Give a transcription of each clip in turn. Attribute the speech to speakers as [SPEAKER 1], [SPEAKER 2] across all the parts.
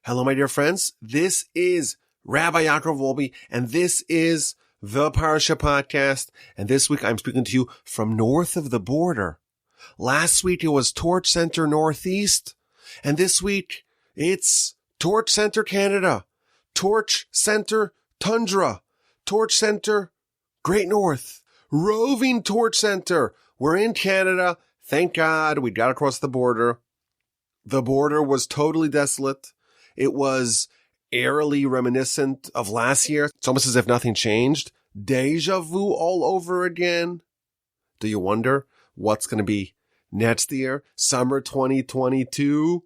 [SPEAKER 1] Hello, my dear friends. This is Rabbi Yaakov Wolbe, and this is the Parsha Podcast. And this week, I'm speaking to you from north of the border. Last week, it was Torch Center Northeast, and this week, it's Torch Center Canada, Torch Center Tundra, Torch Center Great North, Roving Torch Center. We're in Canada. Thank God we got across the border. The border was totally desolate. It was eerily reminiscent of last year. It's almost as if nothing changed. Deja vu all over again. Do you wonder what's going to be next year? Summer 2022.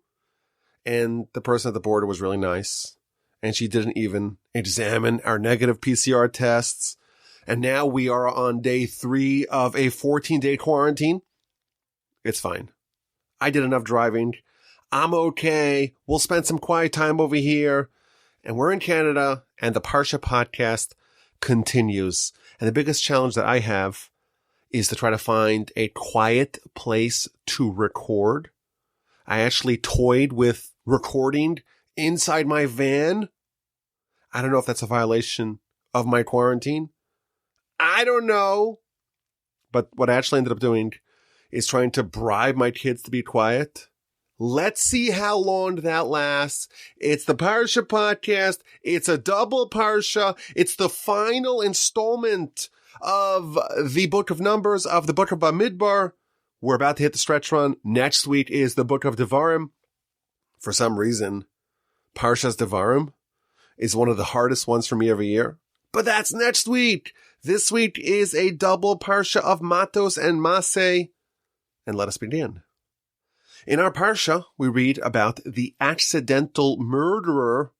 [SPEAKER 1] And the person at the border was really nice. And she didn't even examine our negative PCR tests. And now we are on day 3 of a 14-day quarantine. It's fine. I did enough driving. I'm okay. We'll spend some quiet time over here. And we're in Canada, and the Parsha Podcast continues. And the biggest challenge that I have is to try to find a quiet place to record. I actually toyed with recording inside my van. I don't know if that's a violation of my quarantine. I don't know. But what I actually ended up doing is trying to bribe my kids to be quiet. Let's see how long that lasts. It's the Parsha Podcast. It's a double Parsha. It's the final installment of the Book of Numbers, of the Book of Bamidbar. We're about to hit the stretch run. Next week is the Book of Devarim. For some reason, Parshas Devarim is one of the hardest ones for me every year. But that's next week. This week is a double Parsha of Mattos and Masei. And let us begin. In our Parsha, we read about the accidental murderer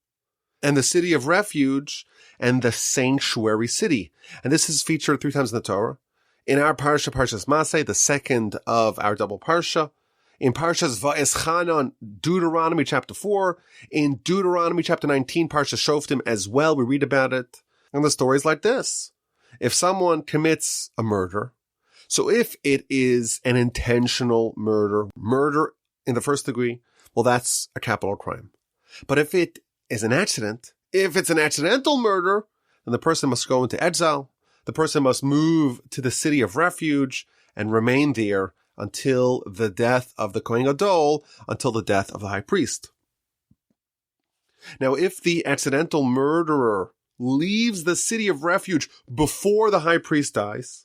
[SPEAKER 1] and the city of refuge and the sanctuary city. And this is featured 3 times in the Torah. In our Parsha, Parshas Masei, the second of our double Parsha. In Parshas Va'eschanan, Deuteronomy chapter 4. In Deuteronomy chapter 19, Parshas Shoftim as well. We read about it. And the story is like this. If someone commits a murder, so if it is an intentional murder in the first degree, well, that's a capital crime. But if it is an accident, if it's an accidental murder, then the person must go into exile. The person must move to the city of refuge and remain there until the death of the Kohen Gadol, until the death of the high priest. Now, if the accidental murderer leaves the city of refuge before the high priest dies,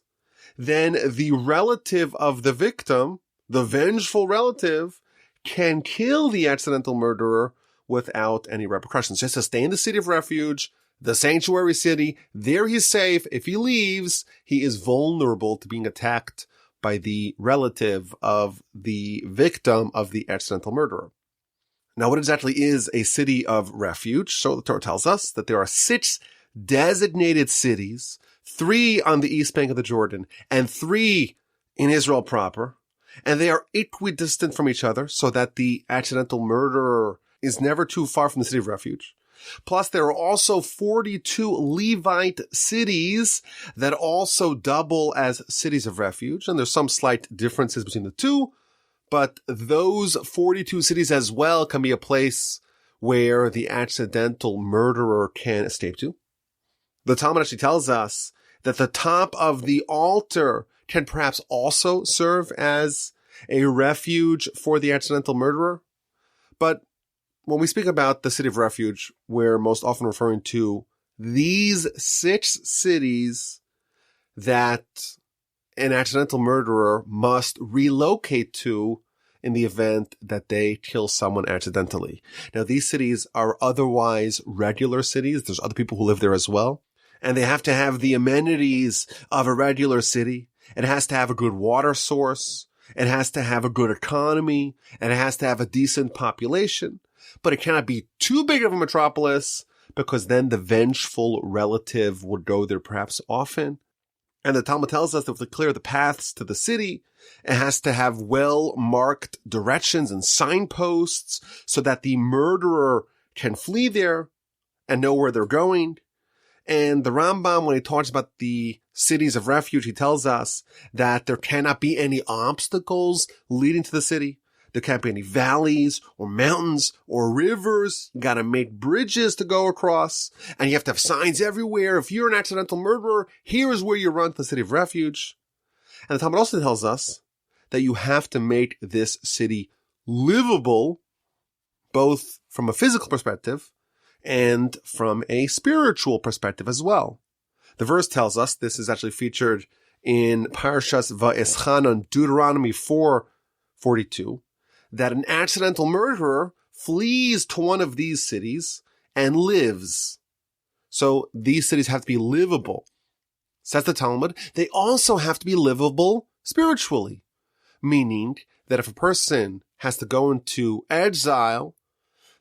[SPEAKER 1] then the relative of the victim, the vengeful relative, can kill the accidental murderer without any repercussions. Just to stay in the city of refuge, the sanctuary city, there he's safe. If he leaves, he is vulnerable to being attacked by the relative of the victim of the accidental murderer. Now, what exactly is a city of refuge? So the Torah tells us that there are 6 designated cities, 3 on the east bank of the Jordan, and 3 in Israel proper. And they are equidistant from each other so that the accidental murderer is never too far from the city of refuge. Plus, there are also 42 Levite cities that also double as cities of refuge. And there's some slight differences between the two, but those 42 cities as well can be a place where the accidental murderer can escape to. The Talmud actually tells us that the top of the altar can perhaps also serve as a refuge for the accidental murderer. But when we speak about the city of refuge, we're most often referring to these 6 cities that an accidental murderer must relocate to in the event that they kill someone accidentally. Now, these cities are otherwise regular cities. There's other people who live there as well. And they have to have the amenities of a regular city. It has to have a good water source. It has to have a good economy. And it has to have a decent population. But it cannot be too big of a metropolis because then the vengeful relative would go there perhaps often. And the Talmud tells us that to clear the paths to the city, it has to have well-marked directions and signposts so that the murderer can flee there and know where they're going. And the Rambam, when he talks about the cities of refuge, he tells us that there cannot be any obstacles leading to the city. There can't be any valleys or mountains or rivers. You got to make bridges to go across, and you have to have signs everywhere. If you're an accidental murderer, here is where you run to the city of refuge. And the Talmud also tells us that you have to make this city livable, both from a physical perspective and from a spiritual perspective as well. The verse tells us, this is actually featured in Parshas Va'eschanan, Deuteronomy 4:42, that an accidental murderer flees to one of these cities and lives. So these cities have to be livable. Says the Talmud, they also have to be livable spiritually, meaning that if a person has to go into exile,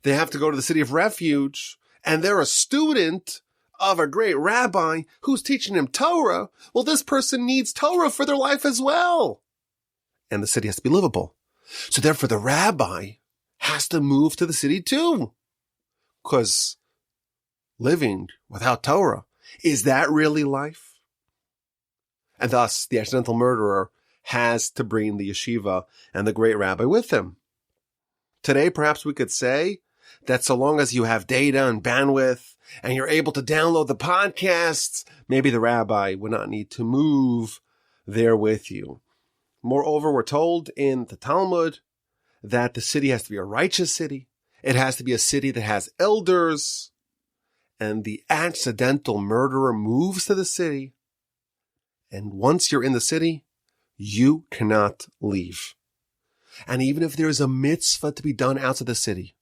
[SPEAKER 1] they have to go to the city of refuge, and they're a student of a great rabbi who's teaching him Torah, well, this person needs Torah for their life as well. And the city has to be livable. So therefore, the rabbi has to move to the city too. Because living without Torah, is that really life? And thus, the accidental murderer has to bring the yeshiva and the great rabbi with him. Today, perhaps we could say that so long as you have data and bandwidth and you're able to download the podcasts, maybe the rabbi would not need to move there with you. Moreover, we're told in the Talmud that the city has to be a righteous city. It has to be a city that has elders. And the accidental murderer moves to the city. And once you're in the city, you cannot leave. And even if there is a mitzvah to be done outside the city,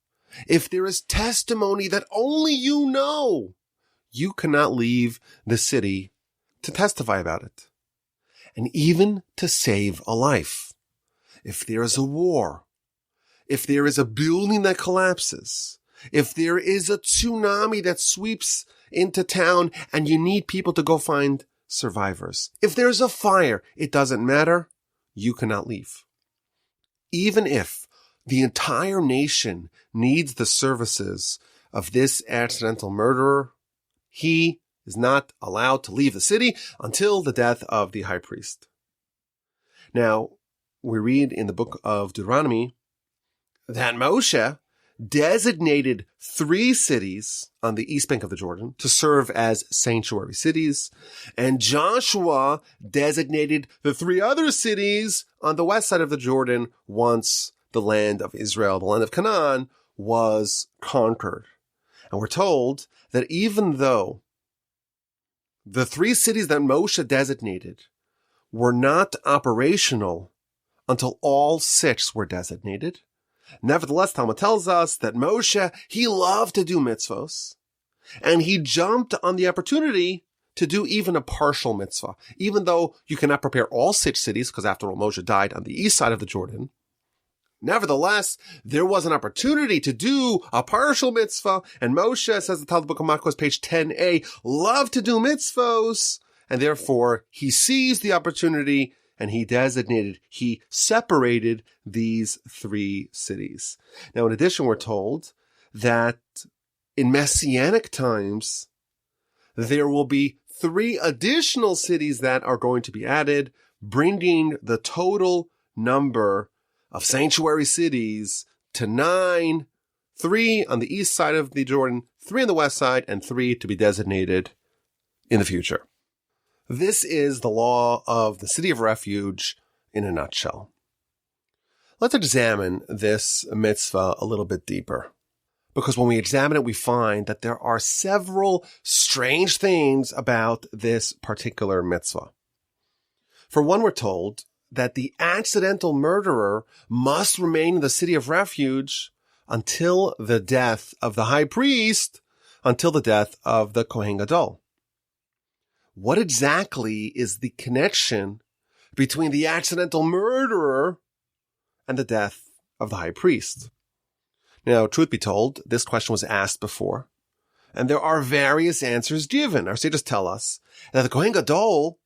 [SPEAKER 1] if there is testimony that only you know, you cannot leave the city to testify about it. And even to save a life. If there is a war, if there is a building that collapses, if there is a tsunami that sweeps into town and you need people to go find survivors, if there's a fire, it doesn't matter, you cannot leave. Even if the entire nation needs the services of this accidental murderer, he is not allowed to leave the city until the death of the high priest. Now, we read in the book of Deuteronomy that Moshe designated 3 cities on the east bank of the Jordan to serve as sanctuary cities, and Joshua designated the 3 other cities on the west side of the Jordan once the land of Israel, the land of Canaan, was conquered. And we're told that even though the 3 cities that Moshe designated were not operational until all 6 were designated, nevertheless, Talmud tells us that Moshe, he loved to do mitzvos, and he jumped on the opportunity to do even a partial mitzvah. Even though you cannot prepare all 6 cities, because after all, Moshe died on the east side of the Jordan, nevertheless, there was an opportunity to do a partial mitzvah, and Moshe, says the Talmud book of Mattos, page 10a, loved to do mitzvos, and therefore he seized the opportunity and he separated these 3 cities. Now, in addition, we're told that in Messianic times, there will be 3 additional cities that are going to be added, bringing the total number of sanctuary cities to 9, 3 on the east side of the Jordan, 3 on the west side, and 3 to be designated in the future. This is the law of the city of refuge in a nutshell. Let's examine this mitzvah a little bit deeper. Because when we examine it, we find that there are several strange things about this particular mitzvah. For one, we're told that the accidental murderer must remain in the city of refuge until the death of the high priest, until the death of the Kohen Gadol. What exactly is the connection between the accidental murderer and the death of the high priest? Now, truth be told, this question was asked before, and there are various answers given. Our sages tell us that the Kohen Gadol,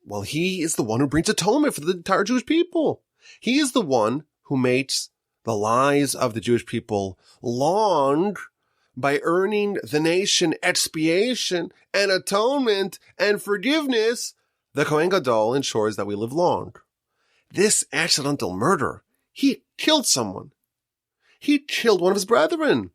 [SPEAKER 1] well, he is the one who brings atonement for the entire Jewish people. He is the one who makes the lives of the Jewish people long by earning the nation expiation and atonement and forgiveness. The Kohen Gadol ensures that we live long. This accidental murder, He killed someone. He killed one of his brethren.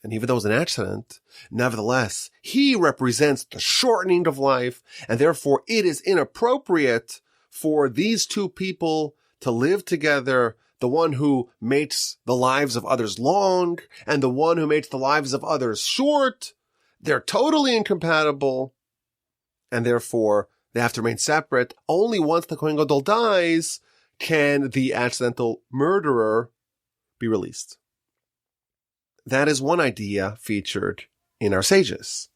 [SPEAKER 1] And even though it was an accident, nevertheless, he represents the shortening of life, and therefore it is inappropriate for these two people to live together, the one who makes the lives of others long, and the one who makes the lives of others short. They're totally incompatible, and therefore they have to remain separate. Only once the Kohen Gadol dies can the accidental murderer be released. That is one idea featured in our sages.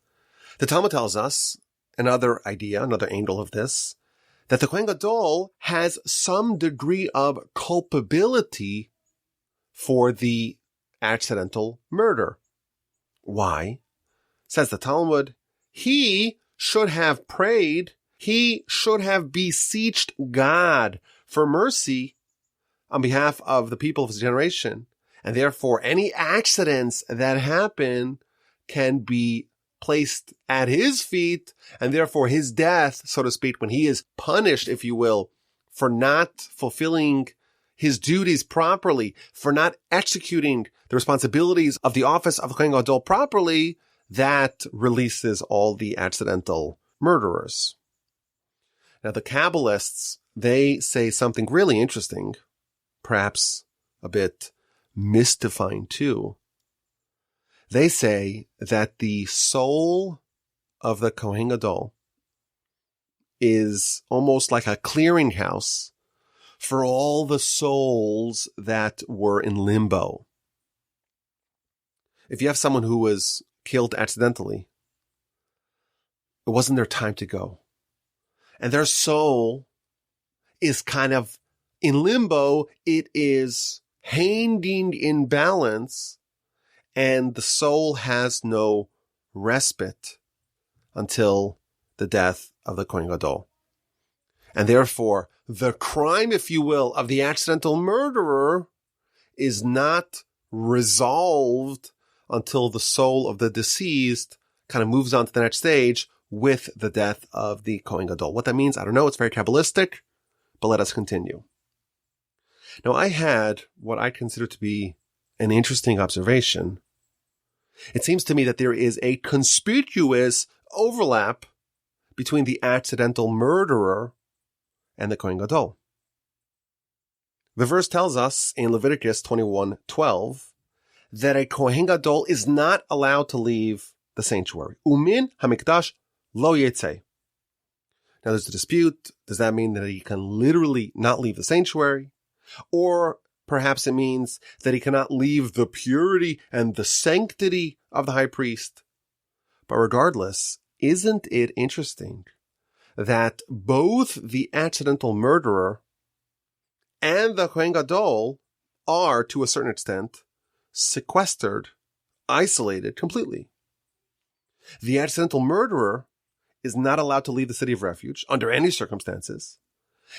[SPEAKER 1] The Talmud tells us another idea, another angle of this, that the Kohen Gadol has some degree of culpability for the accidental murder. Why? Says the Talmud, he should have prayed, he should have beseeched God for mercy on behalf of the people of his generation. And therefore, any accidents that happen can be placed at his feet, and therefore his death, so to speak, when he is punished, if you will, for not fulfilling his duties properly, for not executing the responsibilities of the office of the Kohen Gadol properly, that releases all the accidental murderers. Now, the Kabbalists, they say something really interesting, perhaps a bit mystifying too. They say that the soul of the Kohen Gadol is almost like a clearinghouse for all the souls that were in limbo. If you have someone who was killed accidentally, it wasn't their time to go. And their soul is kind of in limbo. It is hanging in balance, and the soul has no respite until the death of the Kohen Gadol. And therefore, the crime, if you will, of the accidental murderer is not resolved until the soul of the deceased kind of moves on to the next stage with the death of the Kohen Gadol. What that means, I don't know. It's very Kabbalistic, but let us continue. Now, I had what I consider to be an interesting observation. It seems to me that there is a conspicuous overlap between the accidental murderer and the Kohen Gadol. The verse tells us in Leviticus 21:12 that a Kohen Gadol is not allowed to leave the sanctuary. Umin hamikdash lo yetzei. Now, there's a dispute. Does that mean that he can literally not leave the sanctuary? Or perhaps it means that he cannot leave the purity and the sanctity of the high priest. But regardless, isn't it interesting that both the accidental murderer and the Kohen Gadol are, to a certain extent, sequestered, isolated completely? The accidental murderer is not allowed to leave the city of refuge under any circumstances.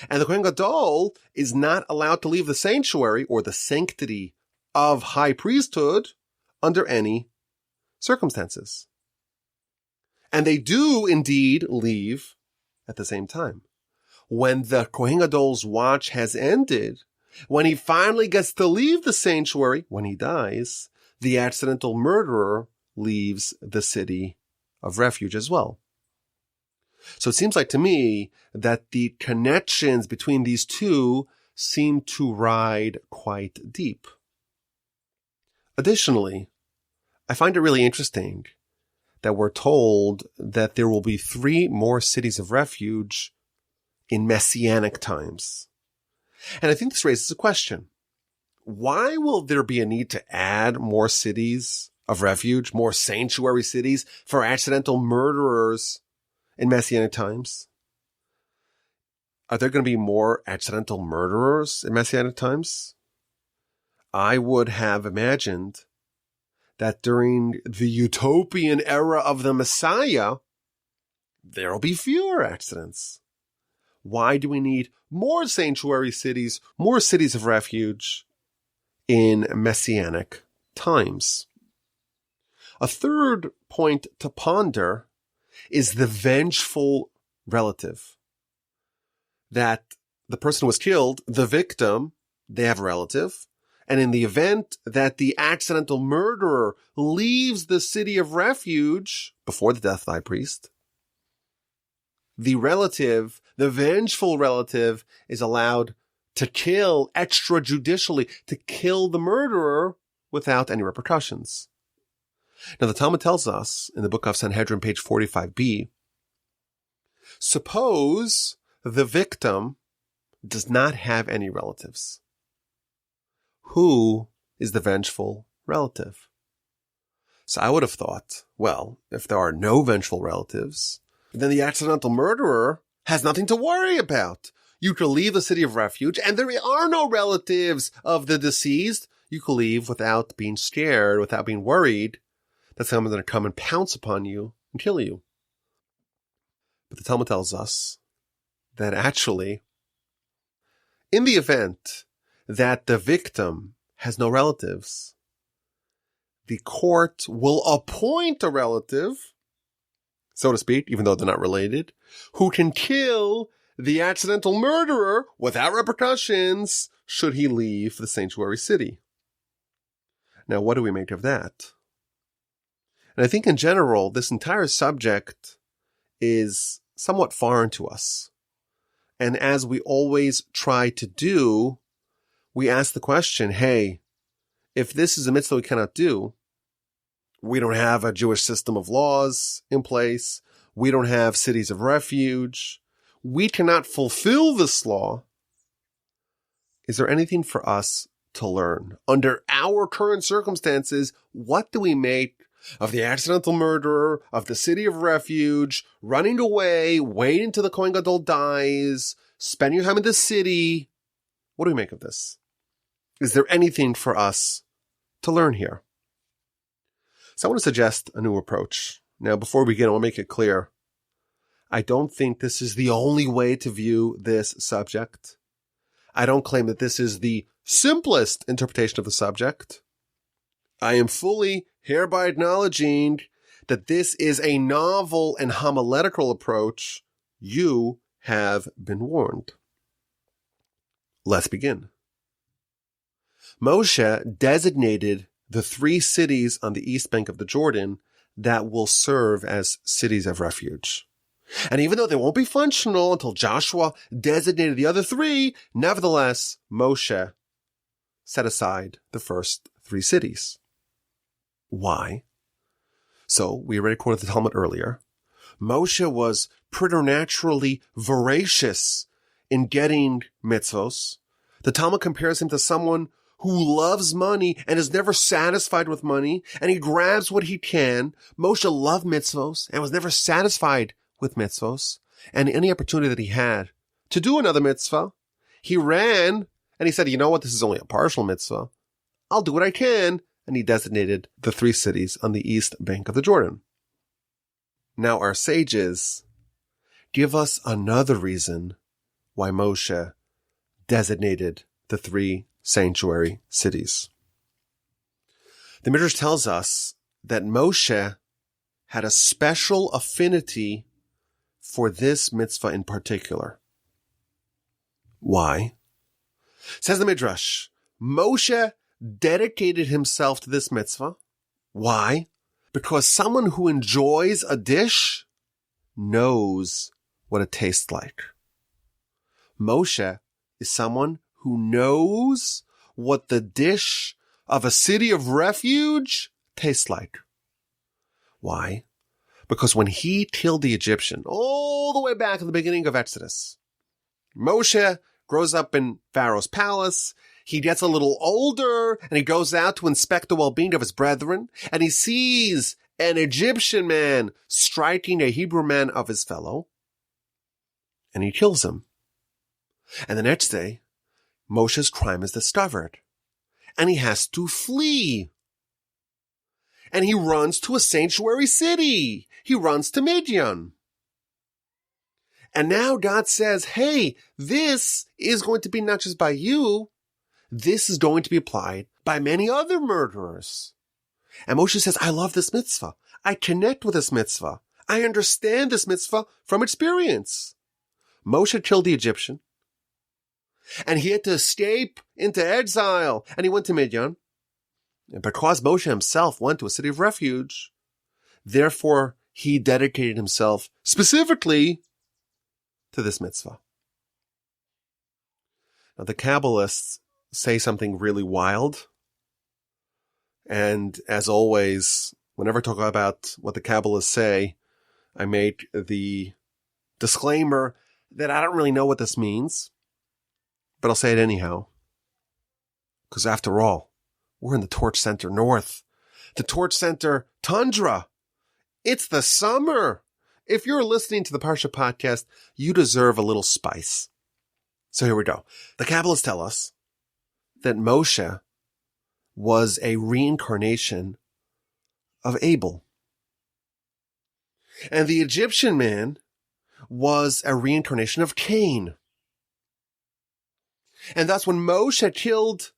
[SPEAKER 1] And the Kohen Gadol is not allowed to leave the sanctuary or the sanctity of high priesthood under any circumstances. And they do indeed leave at the same time. When the Kohen Gadol's watch has ended, when he finally gets to leave the sanctuary, when he dies, the accidental murderer leaves the city of refuge as well. So it seems like to me that the connections between these two seem to ride quite deep. Additionally, I find it really interesting that we're told that there will be 3 more cities of refuge in Messianic times. And I think this raises a question. Why will there be a need to add more cities of refuge, more sanctuary cities for accidental murderers in Messianic times? Are there going to be more accidental murderers in Messianic times? I would have imagined that during the utopian era of the Messiah, there will be fewer accidents. Why do we need more sanctuary cities, more cities of refuge in Messianic times? A third point to ponder is the vengeful relative. That the person who was killed, the victim, they have a relative. And in the event that the accidental murderer leaves the city of refuge before the death of the high priest, the relative, the vengeful relative, is allowed to kill extrajudicially, to kill the murderer without any repercussions. Now, the Talmud tells us in the book of Sanhedrin, page 45b, suppose the victim does not have any relatives. Who is the vengeful relative? So I would have thought, well, if there are no vengeful relatives, then the accidental murderer has nothing to worry about. You could leave the city of refuge, and there are no relatives of the deceased. You could leave without being scared, without being worried that someone's going to come and pounce upon you and kill you. But the Talmud tells us that actually, in the event that the victim has no relatives, the court will appoint a relative, so to speak, even though they're not related, who can kill the accidental murderer without repercussions should he leave the sanctuary city. Now, what do we make of that? And I think in general, this entire subject is somewhat foreign to us. And as we always try to do, we ask the question, hey, if this is a mitzvah we cannot do, we don't have a Jewish system of laws in place, we don't have cities of refuge, we cannot fulfill this law, is there anything for us to learn? Under our current circumstances, what do we make of the accidental murderer, of the city of refuge, running away, waiting till the Kohen Gadol dies, spending your time in the city? What do we make of this? Is there anything for us to learn here? So I want to suggest a new approach. Now, before we begin, I want to make it clear. I don't think this is the only way to view this subject. I don't claim that this is the simplest interpretation of the subject. I am fully hereby acknowledging that this is a novel and homiletical approach. You have been warned. Let's begin. Moshe designated the 3 cities on the east bank of the Jordan that will serve as cities of refuge. And even though they won't be functional until Joshua designated the other 3, nevertheless, Moshe set aside the first 3 cities. Why? So, we already quoted the Talmud earlier. Moshe was preternaturally voracious in getting mitzvos. The Talmud compares him to someone who loves money and is never satisfied with money, and he grabs what he can. Moshe loved mitzvos and was never satisfied with mitzvos, and any opportunity that he had to do another mitzvah, he ran and he said, you know what, this is only a partial mitzvah. I'll do what I can. And he designated the 3 cities on the east bank of the Jordan. Now our sages give us another reason why Moshe designated the 3 sanctuary cities. The Midrash tells us that Moshe had a special affinity for this mitzvah in particular. Why? Says the Midrash, Moshe dedicated himself to this mitzvah. Why? Because someone who enjoys a dish knows what it tastes like. Moshe is someone who knows what the dish of a city of refuge tastes like. Why? Because when he killed the Egyptian, all the way back in the beginning of Exodus, Moshe grows up in Pharaoh's palace. He gets a little older and he goes out to inspect the well-being of his brethren, and he sees an Egyptian man striking a Hebrew man of his fellow, and he kills him. And the next day, Moshe's crime is discovered, and he has to flee. And he runs to a sanctuary city. He runs to Midian. And now God says, hey, this is going to be not just by you, this is going to be applied by many other murderers. And Moshe says, I love this mitzvah. I connect with this mitzvah. I understand this mitzvah from experience. Moshe killed the Egyptian. and he had to escape into exile, and he went to Midian. And because Moshe himself went to a city of refuge, therefore he dedicated himself specifically to this mitzvah. Now, the Kabbalists say something really wild. And as always, whenever I talk about what the Kabbalists say, I make the disclaimer that I don't really know what this means, but I'll say it anyhow. Because after all, we're in the Torch Center North, the Torch Center Tundra. It's the summer. If you're listening to the Parsha Podcast, you deserve a little spice. So here we go. The Kabbalists tell us that Moshe was a reincarnation of Abel. And the Egyptian man was a reincarnation of Cain. And thus when Moshe killed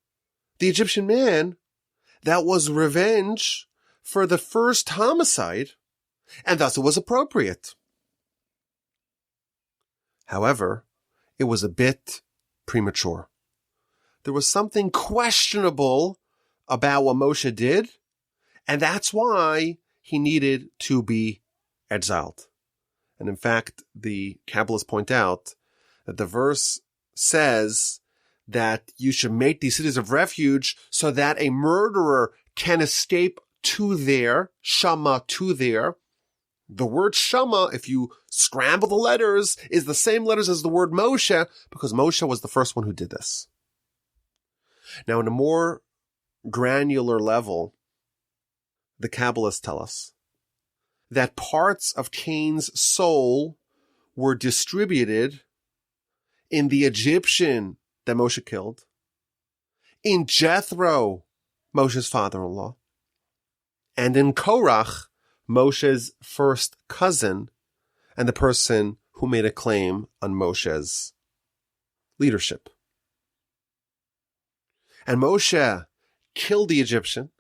[SPEAKER 1] the Egyptian man, that was revenge for the first homicide, and thus it was appropriate. However, it was a bit premature. There was something questionable about what Moshe did, and that's why he needed to be exiled. And in fact, the Kabbalists point out that the verse says that you should make these cities of refuge so that a murderer can escape to there, Shama, to there. The word Shama, if you scramble the letters, is the same letters as the word Moshe, because Moshe was the first one who did this. Now, in a more granular level, the Kabbalists tell us that parts of Cain's soul were distributed in the Egyptian that Moshe killed, in Jethro, Moshe's father-in-law, and in Korach, Moshe's first cousin, and the person who made a claim on Moshe's leadership. And Moshe killed the Egyptian,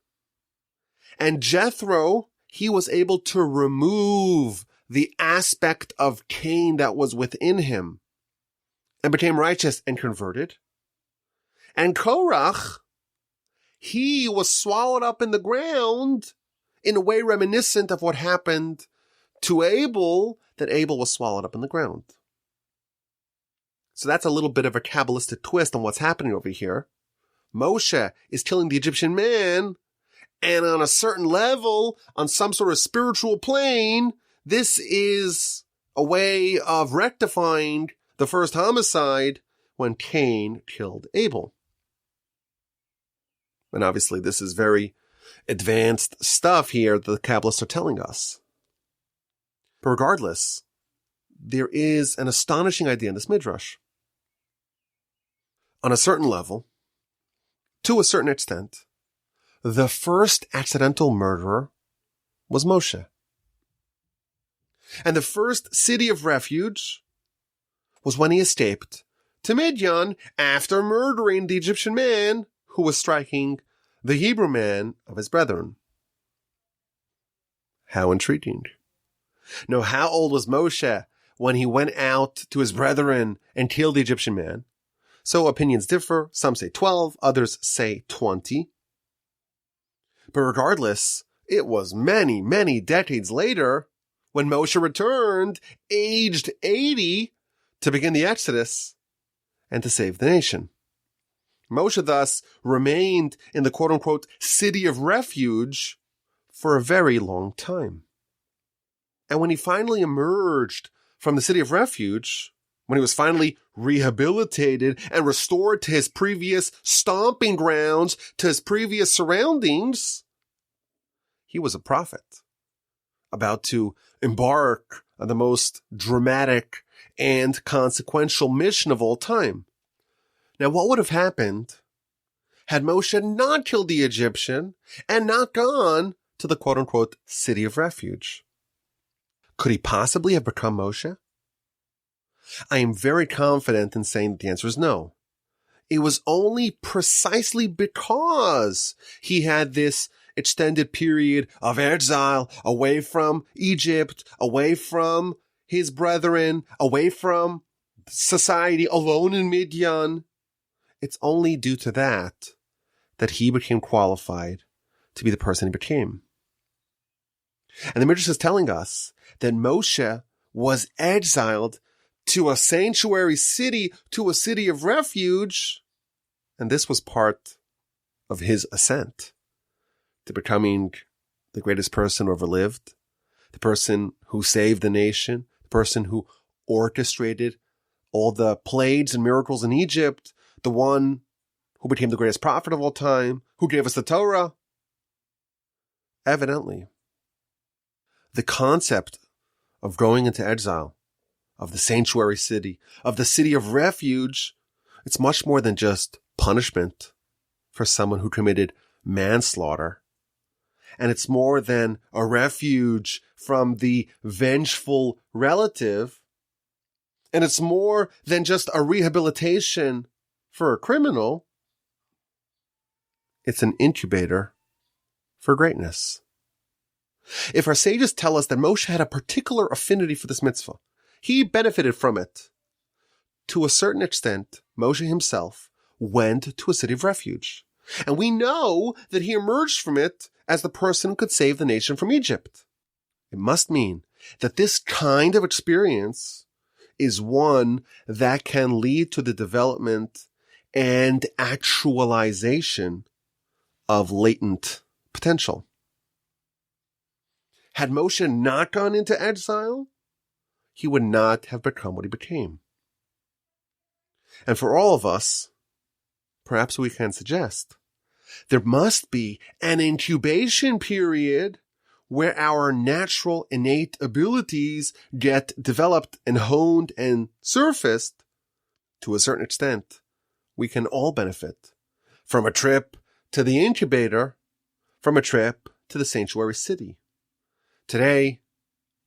[SPEAKER 1] and Jethro, he was able to remove the aspect of Cain that was within him and became righteous and converted. And Korach, he was swallowed up in the ground in a way reminiscent of what happened to Abel, that Abel was swallowed up in the ground. So that's a little bit of a Kabbalistic twist on what's happening over here. Moshe is killing the Egyptian man, and on a certain level, on some sort of spiritual plane, this is a way of rectifying the first homicide when Cain killed Abel. And obviously this is very advanced stuff here that the Kabbalists are telling us. But regardless, there is an astonishing idea in this midrash. On a certain level, to a certain extent, the first accidental murderer was Moshe. And the first city of refuge was when he escaped to Midian after murdering the Egyptian man who was striking the Hebrew man of his brethren. How intriguing. Now, how old was Moshe when he went out to his brethren and killed the Egyptian man? So opinions differ. Some say 12, others say 20. But regardless, it was many, many decades later when Moshe returned, aged 80, to begin the Exodus and to save the nation. Moshe thus remained in the quote-unquote city of refuge for a very long time. And when he finally emerged from the city of refuge, when he was finally rehabilitated and restored to his previous stomping grounds, to his previous surroundings, he was a prophet, about to embark on the most dramatic and consequential mission of all time. Now, what would have happened had Moshe not killed the Egyptian and not gone to the quote-unquote city of refuge? Could he possibly have become Moshe? I am very confident in saying that the answer is no. It was only precisely because he had this extended period of exile away from Egypt, away from his brethren, away from society, alone in Midian, it's only due to that he became qualified to be the person he became. And the Midrash is telling us that Moshe was exiled to a sanctuary city, to a city of refuge, and this was part of his ascent to becoming the greatest person who ever lived, the person who saved the nation, the person who orchestrated all the plagues and miracles in Egypt, the one who became the greatest prophet of all time, who gave us the Torah. Evidently, the concept of going into exile, of the sanctuary city, of the city of refuge, it's much more than just punishment for someone who committed manslaughter. And it's more than a refuge from the vengeful relative. And it's more than just a rehabilitation for a criminal. It's an incubator for greatness. If our sages tell us that Moshe had a particular affinity for this mitzvah, he benefited from it. To a certain extent, Moshe himself went to a city of refuge. And we know that he emerged from it as the person who could save the nation from Egypt. It must mean that this kind of experience is one that can lead to the development and actualization of latent potential. Had Moshe not gone into exile, he would not have become what he became. And for all of us, perhaps we can suggest there must be an incubation period where our natural innate abilities get developed and honed and surfaced. To a certain extent, we can all benefit from a trip to the incubator, from a trip to the sanctuary city. Today,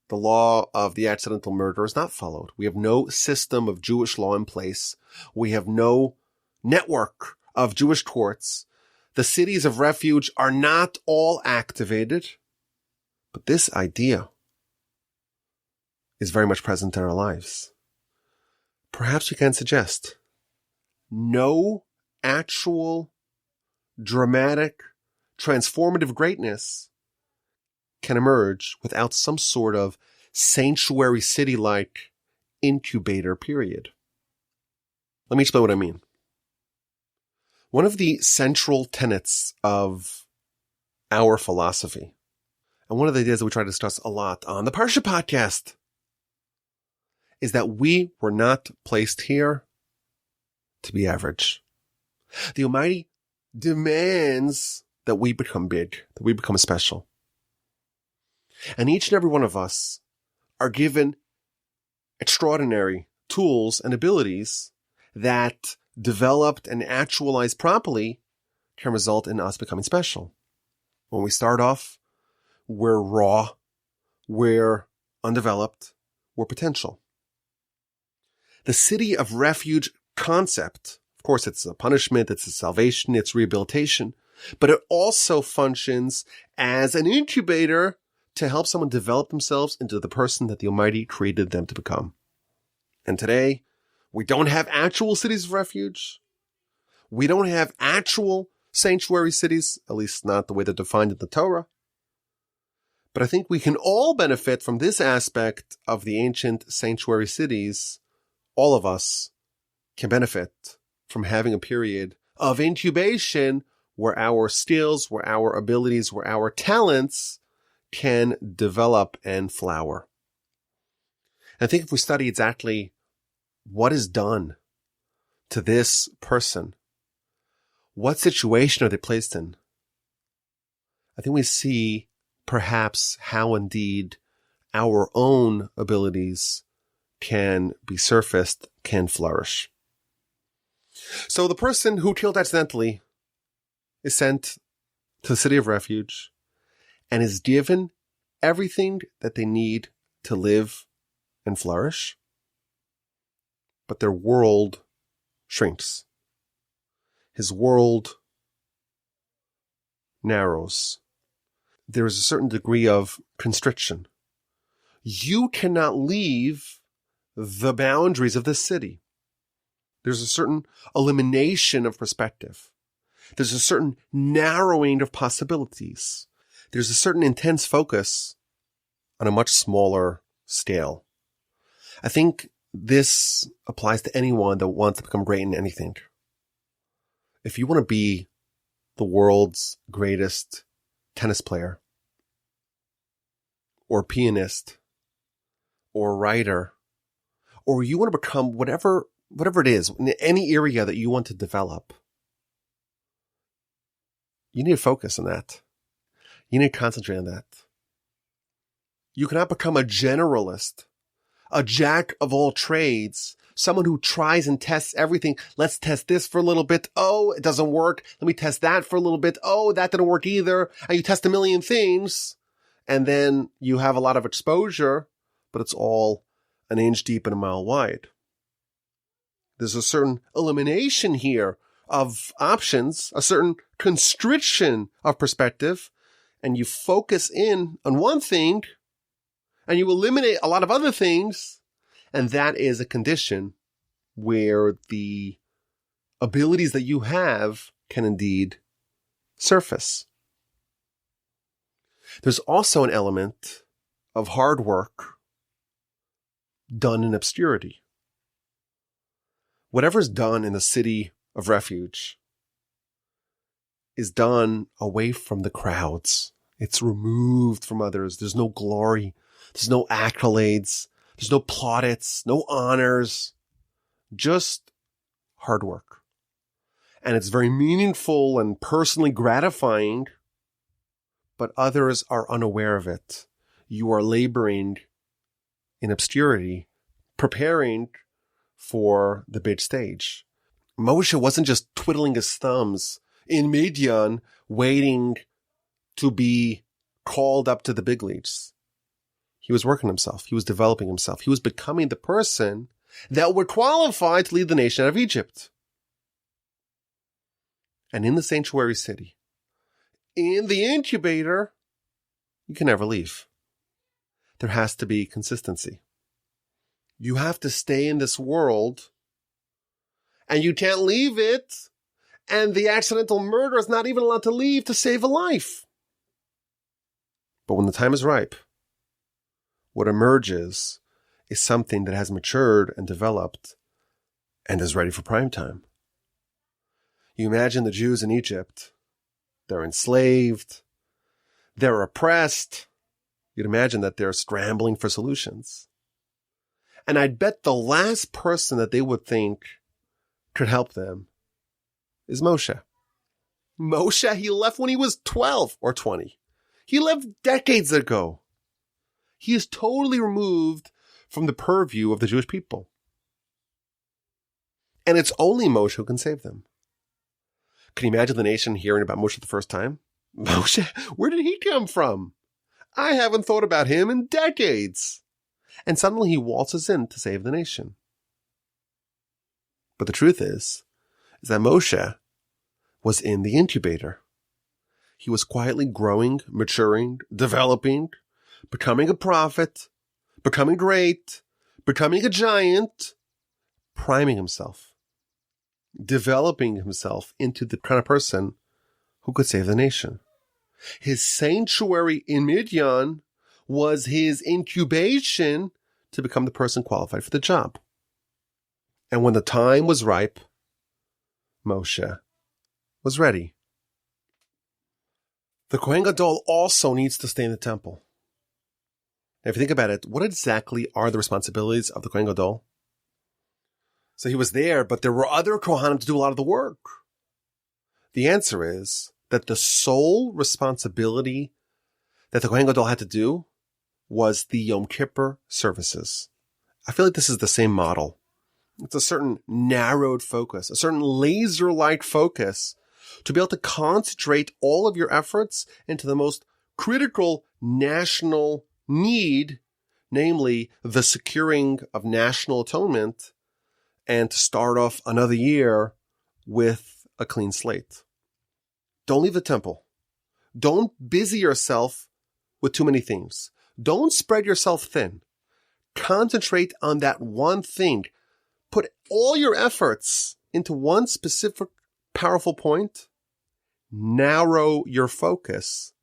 [SPEAKER 1] the law of the accidental murder is not followed. We have no system of Jewish law in place. We have no network of Jewish courts. The cities of refuge are not all activated. But this idea is very much present in our lives. Perhaps we can suggest no actual, dramatic, transformative greatness can emerge without some sort of sanctuary city-like incubator period. Let me explain what I mean. One of the central tenets of our philosophy, and one of the ideas that we try to discuss a lot on the Parsha Podcast, is that we were not placed here to be average. The Almighty demands that we become big, that we become special. And each and every one of us are given extraordinary tools and abilities that, developed and actualized properly, can result in us becoming special. When we start off, we're raw, we're undeveloped, we're potential. The city of refuge concept, of course, it's a punishment, it's a salvation, it's rehabilitation, but it also functions as an incubator to help someone develop themselves into the person that the Almighty created them to become. And today, we don't have actual cities of refuge. We don't have actual sanctuary cities, at least not the way they're defined in the Torah. But I think we can all benefit from this aspect of the ancient sanctuary cities. All of us can benefit from having a period of incubation where our skills, where our abilities, where our talents can develop and flower. And I think if we study exactly what is done to this person, what situation are they placed in, I think we see perhaps how indeed our own abilities can be surfaced, can flourish. So the person who killed accidentally is sent to the city of refuge and is given everything that they need to live and flourish. But their world shrinks. His world narrows. There is a certain degree of constriction. You cannot leave the boundaries of this city. There's a certain elimination of perspective. There's a certain narrowing of possibilities. There's a certain intense focus on a much smaller scale. I think this applies to anyone that wants to become great in anything. If you want to be the world's greatest tennis player, or pianist, or writer, or you want to become whatever it is, in any area that you want to develop, you need to focus on that. You need to concentrate on that. You cannot become a generalist, a jack of all trades, someone who tries and tests everything. Let's test this for a little bit. Oh, it doesn't work. Let me test that for a little bit. Oh, that didn't work either. And you test a million things, and then you have a lot of exposure, but it's all an inch deep and a mile wide. There's a certain elimination here of options, a certain constriction of perspective, and you focus in on one thing, and you eliminate a lot of other things, and that is a condition where the abilities that you have can indeed surface. There's also an element of hard work done in obscurity. Whatever's done in the city of refuge is done away from the crowds. It's removed from others. There's no glory. There's no accolades. There's no plaudits, no honors, just hard work. And it's very meaningful and personally gratifying, but others are unaware of it. You are laboring in obscurity, preparing for the big stage. Moshe wasn't just twiddling his thumbs in Midian, waiting to be called up to the big leagues. He was working himself. He was developing himself. He was becoming the person that would qualify to lead the nation out of Egypt. And in the sanctuary city, in the incubator, you can never leave. There has to be consistency. You have to stay in this world, and you can't leave it, and the accidental murderer is not even allowed to leave to save a life. But when the time is ripe, what emerges is something that has matured and developed and is ready for prime time. You imagine the Jews in Egypt. They're enslaved. They're oppressed. You'd imagine that they're scrambling for solutions. And I'd bet the last person that they would think could help them is Moshe. Moshe, he left when he was 12 or 20. He left decades ago. He is totally removed from the purview of the Jewish people. And it's only Moshe who can save them. Can you imagine the nation hearing about Moshe the first time? Moshe, where did he come from? I haven't thought about him in decades. And suddenly he waltzes in to save the nation. But the truth is that Moshe was in the incubator. He was quietly growing, maturing, developing, becoming a prophet, becoming great, becoming a giant, priming himself, developing himself into the kind of person who could save the nation. His sanctuary in Midian was his incubation to become the person qualified for the job. And when the time was ripe, Moshe was ready. The Kohen Gadol also needs to stay in the temple. Now, if you think about it, what exactly are the responsibilities of the Kohen Gadol? So he was there, but there were other Kohanim to do a lot of the work. The answer is that the sole responsibility that the Kohen Gadol had to do was the Yom Kippur services. I feel like this is the same model. It's a certain narrowed focus, a certain laser-like focus to be able to concentrate all of your efforts into the most critical national need, namely the securing of national atonement, and to start off another year with a clean slate. Don't leave the temple. Don't busy yourself with too many things. Don't spread yourself thin. Concentrate on that one thing. put all your efforts into one specific powerful point, narrow your focus,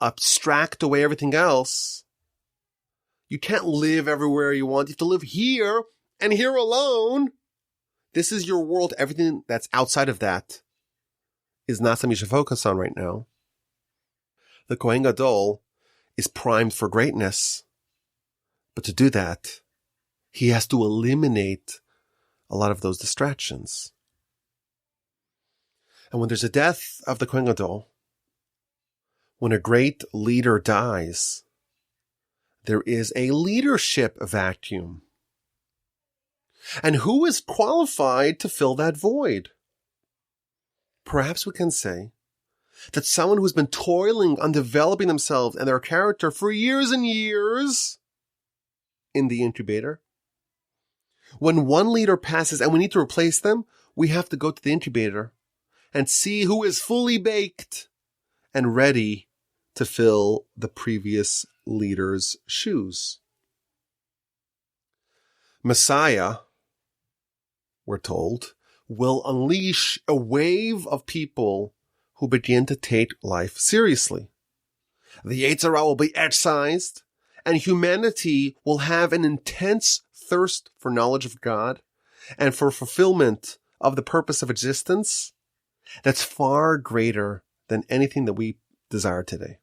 [SPEAKER 1] abstract away everything else. You can't live everywhere you want. You have to live here and here alone. This is your world. Everything that's outside of that is not something you should focus on right now. The Kohen Gadol is primed for greatness. But to do that, he has to eliminate a lot of those distractions. And when there's a death of the Kohen Gadol, when a great leader dies, there is a leadership vacuum. And who is qualified to fill that void? Perhaps we can say that someone who's been toiling on developing themselves and their character for years and years in the incubator. When one leader passes and we need to replace them, we have to go to the incubator and see who is fully baked and ready to fill the previous leader's shoes. Messiah, we're told, will unleash a wave of people who begin to take life seriously. The Yetzer Hara will be excised, and humanity will have an intense thirst for knowledge of God and for fulfillment of the purpose of existence that's far greater than anything that we desire today.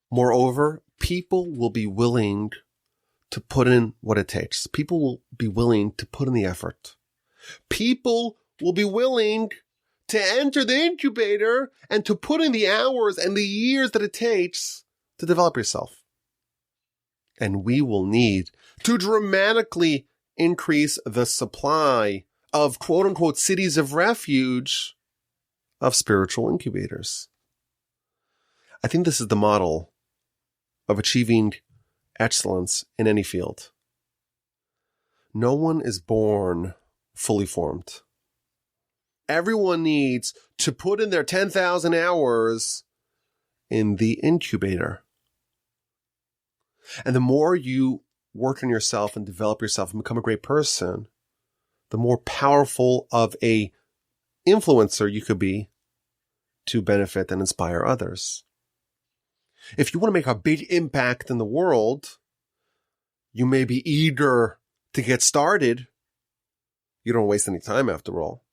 [SPEAKER 1] Moreover, people will be willing to put in what it takes. People will be willing to put in the effort. People will be willing to enter the incubator and to put in the hours and the years that it takes to develop yourself. And we will need to dramatically increase the supply of quote-unquote cities of refuge of spiritual incubators. I think this is the model of achieving excellence in any field. No one is born fully formed. Everyone needs to put in their 10,000 hours in the incubator. And the more you work on yourself and develop yourself and become a great person, the more powerful of a influencer you could be to benefit and inspire others. If you want to make a big impact in the world, you may be eager to get started. You don't waste any time after all.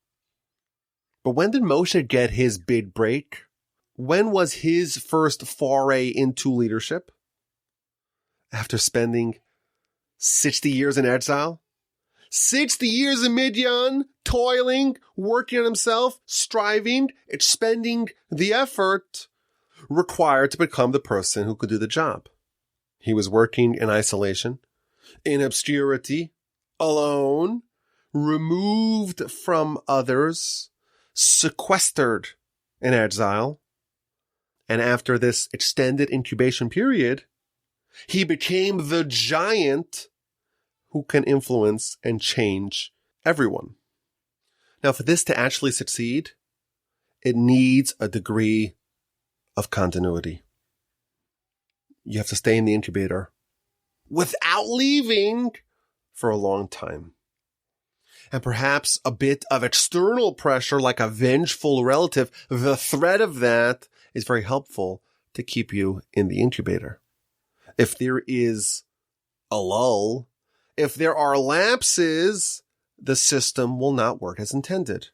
[SPEAKER 1] But when did Moshe get his big break? When was his first foray into leadership? After spending 60 years in exile? 60 years in Midian, toiling, working on himself, striving, expending the effort required to become the person who could do the job. He was working in isolation, in obscurity, alone, removed from others, sequestered in exile. And after this extended incubation period, he became the giant who can influence and change everyone. Now, for this to actually succeed, it needs a degree of continuity. You have to stay in the incubator without leaving for a long time. And perhaps a bit of external pressure, like a vengeful relative, the threat of that is very helpful to keep you in the incubator. If there is a lull, if there are lapses, the system will not work as intended.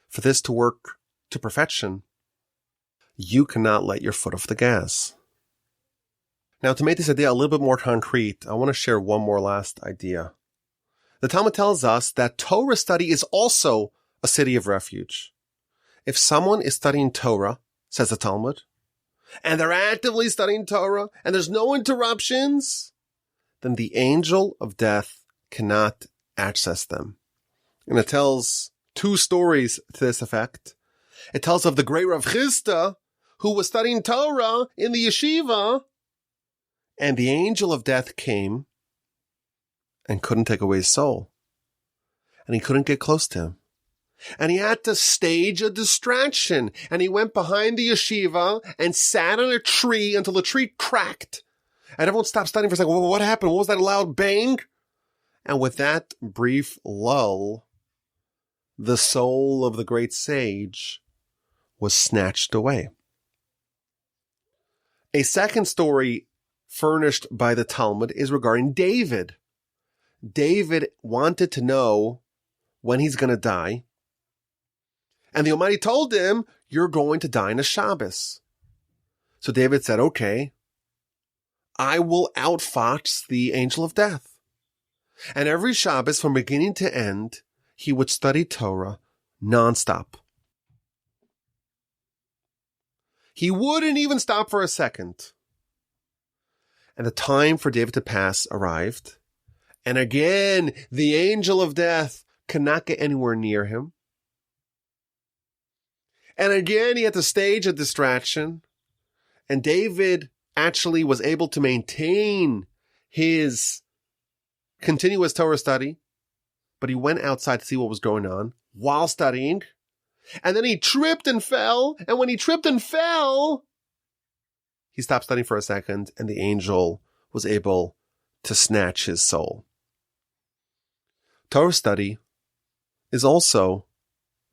[SPEAKER 1] For this to work to perfection, you cannot let your foot off the gas. Now, to make this idea a little bit more concrete, I want to share one more last idea. The Talmud tells us that Torah study is also a city of refuge. If someone is studying Torah, says the Talmud, and they're actively studying Torah, and there's no interruptions, then the angel of death cannot access them. And it tells two stories to this effect. It tells of the great Rav Chisda, who was studying Torah in the yeshiva, and the angel of death came and couldn't take away his soul. And he couldn't get close to him. And he had to stage a distraction. And he went behind the yeshiva and sat on a tree until the tree cracked. And everyone stopped studying for a second. Well, what happened? What was that loud bang? And with that brief lull, the soul of the great sage was snatched away. A second story furnished by the Talmud is regarding David. David wanted to know when he's going to die. And the Almighty told him, you're going to die on a Shabbos. So David said, okay, I will outfox the angel of death. And every Shabbos, from beginning to end, he would study Torah nonstop. He wouldn't even stop for a second. And the time for David to pass arrived. And again, the angel of death could not get anywhere near him. And again, he had to stage a distraction. And David actually was able to maintain his continuous Torah study. But he went outside to see what was going on while studying. And then he tripped and fell. And when he tripped and fell, he stopped studying for a second. And the angel was able to snatch his soul. Torah study is also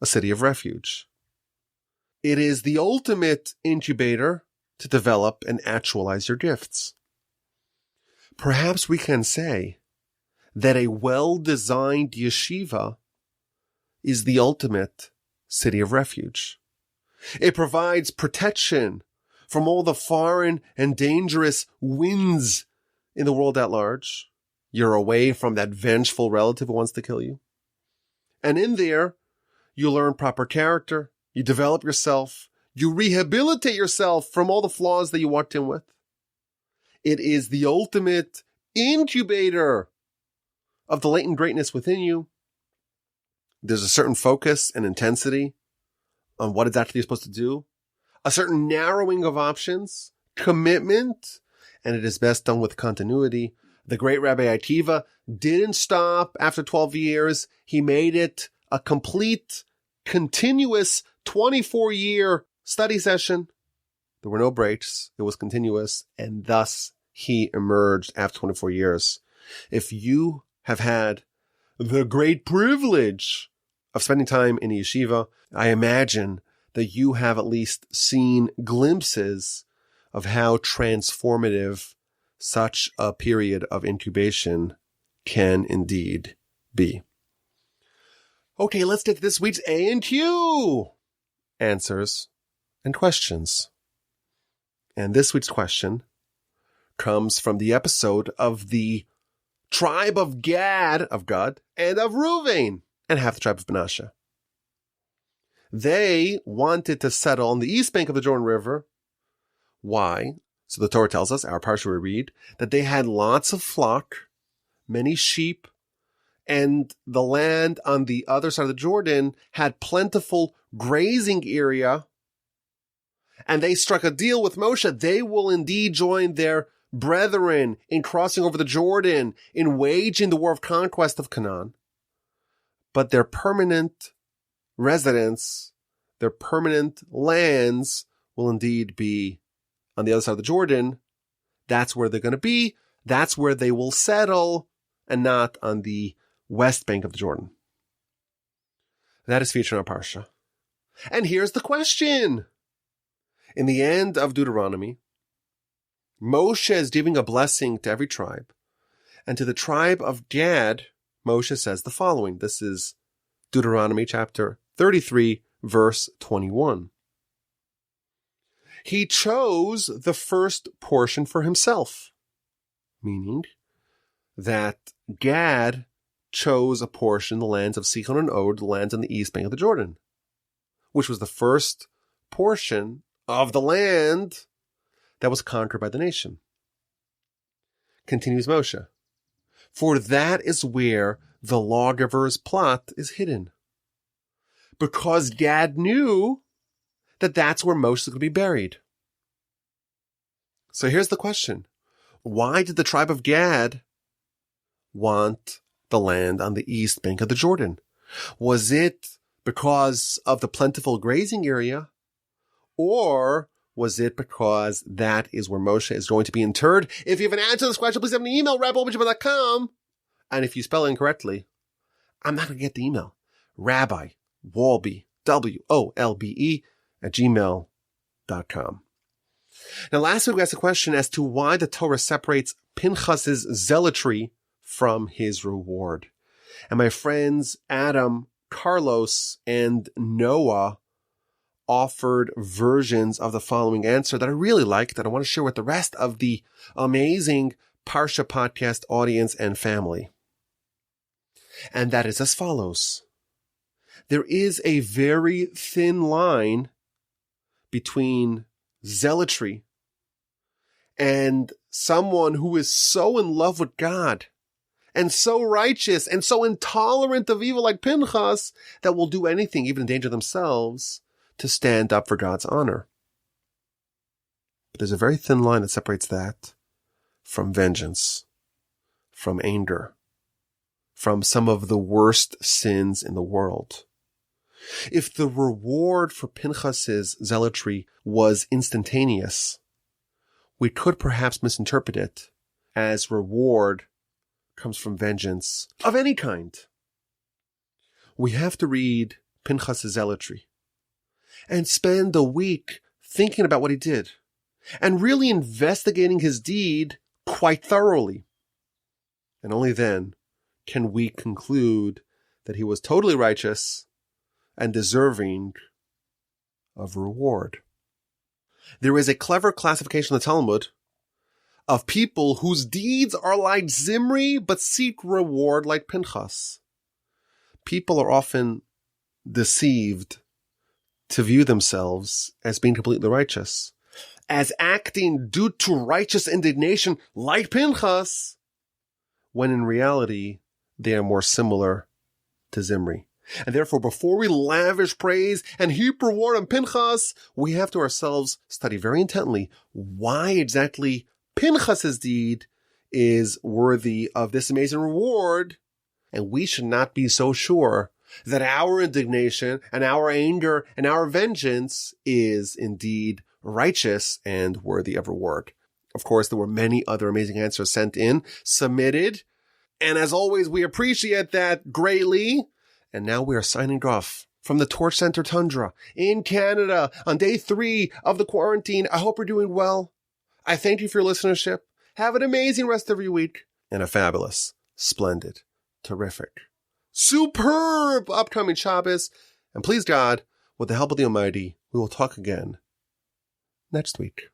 [SPEAKER 1] a city of refuge. It is the ultimate incubator to develop and actualize your gifts. Perhaps we can say that a well-designed yeshiva is the ultimate city of refuge. It provides protection from all the foreign and dangerous winds in the world at large. You're away from that vengeful relative who wants to kill you. And in there, you learn proper character. You develop yourself. You rehabilitate yourself from all the flaws that you walked in with. It is the ultimate incubator of the latent greatness within you. There's a certain focus and intensity on what exactly you're supposed to do. A certain narrowing of options, commitment, and it is best done with continuity. The great Rabbi Akiva didn't stop after 12 years. He made it a complete, continuous 24-year study session. There were no breaks. It was continuous. And thus he emerged after 24 years. If you have had the great privilege of spending time in a yeshiva, I imagine that you have at least seen glimpses of how transformative such a period of incubation can indeed be. Okay, let's get to this week's A&Q answers and questions. And this week's question comes from the episode of the tribe of Gad, of God, and of Reuven, and half the tribe of Manasseh. They wanted to settle on the east bank of the Jordan River. Why? So the Torah tells us, our Parsha we read, that they had lots of flock, many sheep, and the land on the other side of the Jordan had plentiful grazing area. And they struck a deal with Moshe. They will indeed join their brethren in crossing over the Jordan, in waging the war of conquest of Canaan. But their permanent residence, their permanent lands will indeed be on the other side of the Jordan. That's where they're going to be. That's where they will settle, and not on the west bank of the Jordan. That is featured in our Parsha. And here's the question. In the end of Deuteronomy, Moshe is giving a blessing to every tribe. And to the tribe of Gad, Moshe says the following. This is Deuteronomy chapter 33, verse 21. He chose the first portion for himself, meaning that Gad chose a portion, the lands of Sichon and Og, the lands on the east bank of the Jordan, which was the first portion of the land that was conquered by the nation. Continues Moshe. For that is where the lawgiver's plot is hidden. Because Gad knew that that's where Moshe is going to be buried. So here's the question. Why did the tribe of Gad want the land on the east bank of the Jordan? Was it because of the plentiful grazing area? Or was it because that is where Moshe is going to be interred? If you have an answer to this question, please send me an email, rabbi@gmail.com, And if you spell it incorrectly, I'm not going to get the email. Rabbi Wolbe, WOLBE, @gmail.com. Now, last week we asked a question as to why the Torah separates Pinchas's zealotry from his reward. And my friends Adam, Carlos, and Noah offered versions of the following answer that I really like, that I want to share with the rest of the amazing Parsha Podcast audience and family. And that is as follows. There is a very thin line between zealotry and someone who is so in love with God and so righteous and so intolerant of evil like Pinchas that will do anything, even endanger themselves, to stand up for God's honor. But there's a very thin line that separates that from vengeance, from anger, from some of the worst sins in the world. If the reward for Pinchas's zealotry was instantaneous, we could perhaps misinterpret it as reward comes from vengeance of any kind. We have to read Pinchas's zealotry and spend a week thinking about what he did and really investigating his deed quite thoroughly. And only then can we conclude that he was totally righteous and deserving of reward. There is a clever classification in the Talmud of people whose deeds are like Zimri but seek reward like Pinchas. People are often deceived to view themselves as being completely righteous, as acting due to righteous indignation like Pinchas, when in reality they are more similar to Zimri. And therefore, before we lavish praise and heap reward on Pinchas, we have to ourselves study very intently why exactly Pinchas's deed is worthy of this amazing reward. And we should not be so sure that our indignation and our anger and our vengeance is indeed righteous and worthy of reward. Of course, there were many other amazing answers sent in, submitted. And as always, we appreciate that greatly. And now we are signing off from the Torch Center Tundra in Canada on day 3 of the quarantine. I hope you're doing well. I thank you for your listenership. Have an amazing rest of your week and a fabulous, splendid, terrific, superb upcoming Shabbos. And please God, with the help of the Almighty, we will talk again next week.